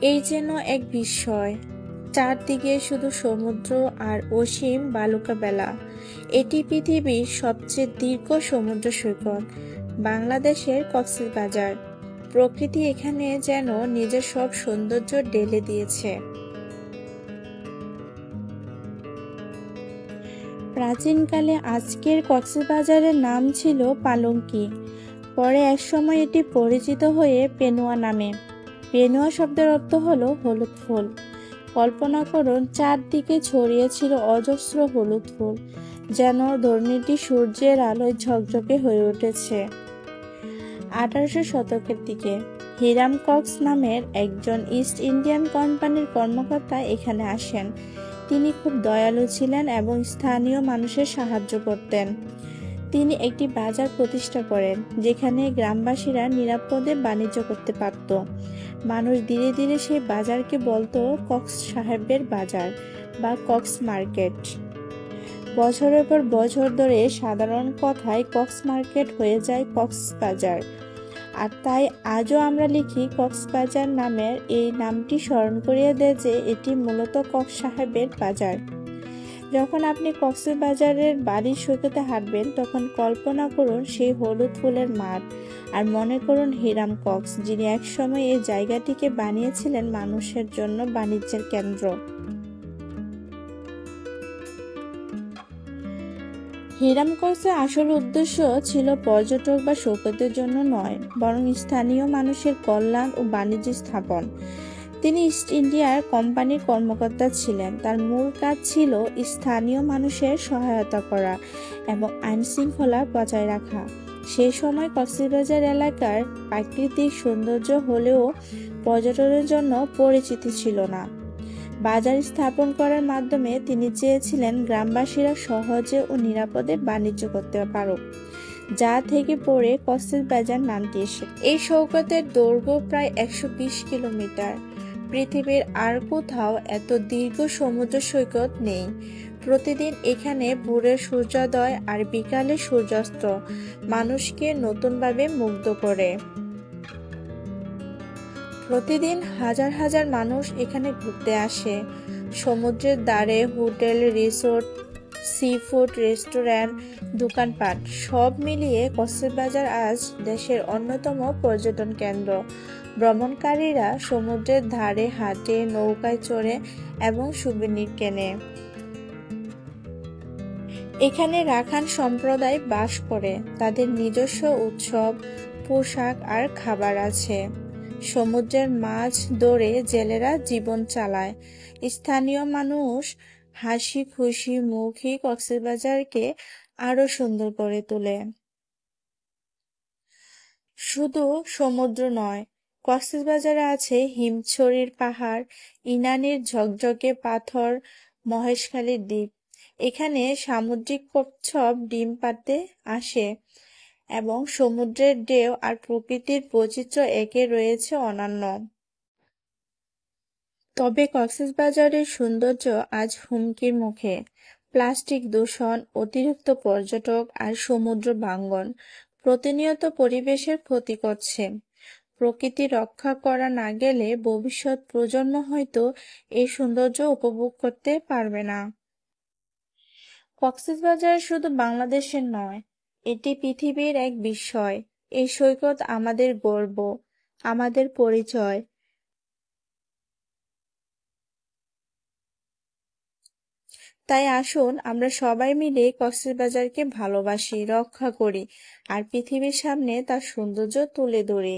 এই যেন এক বিস্ময়, চারদিকে শুধু সমুদ্র আর অসীম বালুকা বেলা। এটি পৃথিবীর সবচেয়ে দীর্ঘ সমুদ্র সৈকত, বাংলাদেশের কক্সবাজার। প্রকৃতি এখানে যেন নিজের সব সৌন্দর্য ঢেলে দিয়েছে। প্রাচীনকালে আজকের কক্সবাজারের নাম ছিল পালঙ্কি, পরে একসময় এটি পরিচিত হয়ে পেনুয়া নামে। পেনুয়া শব্দের অর্থ হলো হলুদ ফুল। কল্পনা করুন, চারদিকে ছড়িয়ে ছিল অজস্র হলুদ ফুল, যেন ধরনীটি সূর্যের আলোয় ঝকঝকে হয়ে উঠেছে। 1800 শতকের দিকে হিরাম কক্স নামের একজন ইস্ট ইন্ডিয়ান কোম্পানির কর্মকর্তা এখানে আসেন। তিনি খুব দয়ালু ছিলেন এবং স্থানীয় মানুষের সাহায্য করতেন। তিনি একটি বাজার প্রতিষ্ঠা করেন, যেখানে গ্রামবাসীরা নিরাপদে বাণিজ্য করতে পারত। মানুষ ধীরে ধীরে সেই বাজারকে বলতো কক্স সাহেবের বাজার বা কক্স মার্কেট। বছরের পর বছর ধরে সাধারণ কথায় কক্স মার্কেট হয়ে যায় কক্সবাজার। আর তাই আজও আমরা লিখি কক্সবাজার নামের। এই নামটি স্মরণ করিয়ে দেয় যে এটি মূলত কক্স সাহেবের বাজার। যখন আপনি কক্সবাজারের বাড়ির সৈকতে হাঁটবেন, তখন কল্পনা করুন সেই হলুদ ফুলের মাঠ, আর মনে করুন হিরাম কক্স, যিনি একসময় এই জায়গাটিকে বানিয়েছিলেন মানুষের জন্য বাণিজ্যের কেন্দ্র। হিরাম কক্সের আসল উদ্দেশ্য ছিল পর্যটক বা সৈকতের জন্য নয়, বরং স্থানীয় মানুষের কল্যাণ ও বাণিজ্য স্থাপন। তিনি ইস্ট ইন্ডিয়ার কোম্পানির কর্মকর্তা ছিলেন। তার মূল কাজ ছিল স্থানীয় মানুষের সহায়তা করা এবং আইন শৃঙ্খলা বজায় রাখা। সেই সময় কক্সবাজার এলাকার প্রাকৃতিক সৌন্দর্য হলেও পর্যটনের জন্য পরিচিতি ছিল না। বাজার স্থাপন করার মাধ্যমে তিনি চেয়েছিলেন গ্রামবাসীরা সহজে ও নিরাপদে বাণিজ্য করতে পারুক, যা থেকে পরে কক্সবাজার নামটি এসে। এই সৈকতের দৈর্ঘ্য প্রায় 120 কিলোমিটার। পৃথিবীর আর কোথাও এত দীর্ঘ সমুদ্র সৈকত নেই। প্রতিদিন এখানে ভোরের সূর্যোদয় আর বিকালে সূর্যাস্ত মানুষকে নতুনভাবে মুগ্ধ করে। প্রতিদিন হাজার হাজার মানুষ এখানে ঘুরতে আসে। সমুদ্রের ধারে hotel, resort, sea food restaurant, দোকানপাট সব মিলিয়ে কক্সবাজার আজ দেশের অন্যতম পর্যটন কেন্দ্র। ভ্রমণকারীরা সমুদ্রের ধারে হাঁটে, নৌকায় চড়ে এবং সুবিনির কেনে। এখানে রাখান সম্প্রদায় বাস করে। তাদের নিজস্ব উৎসব, পোশাক আর খাবার আছে। সমুদ্রের মাছ ধরে জেলেরা জীবন চালায়। স্থানীয় মানুষ হাসি খুশি মুখে কক্সবাজারকে আরো সুন্দর করে তোলে। শুধু সমুদ্র নয়, কক্সবাজারে আছে হিমছড়ির পাহাড়, ইনানির ঝকঝকে পাথর, মহেশখালীর দ্বীপ। এখানে সামুদ্রিক কচ্ছপ ডিম পাড়তে আসে এবং সমুদ্রের ঢেউ আর প্রকৃতির বৈচিত্র্য একে রয়েছে অনন্য। তবে কক্সবাজারের সৌন্দর্য আজ হুমকির মুখে। প্লাস্টিক দূষণ, অতিরিক্ত পর্যটক আর সমুদ্র ভাঙন প্রতিনিয়ত পরিবেশের ক্ষতি করছে। প্রকৃতি রক্ষা করা না গেলে ভবিষ্যৎ প্রজন্ম হয়তো এই সৌন্দর্য উপভোগ করতে পারবে না। কক্সবাজার শুধু বাংলাদেশের নয়, এটি পৃথিবীর এক বিস্ময়। এই সৈকত আমাদের গর্ব, আমাদের পরিচয়। তাই আসুন আমরা সবাই মিলে কক্সবাজারকে ভালোবাসি, রক্ষা করি আর পৃথিবীর সামনে তার সৌন্দর্য তুলে ধরি।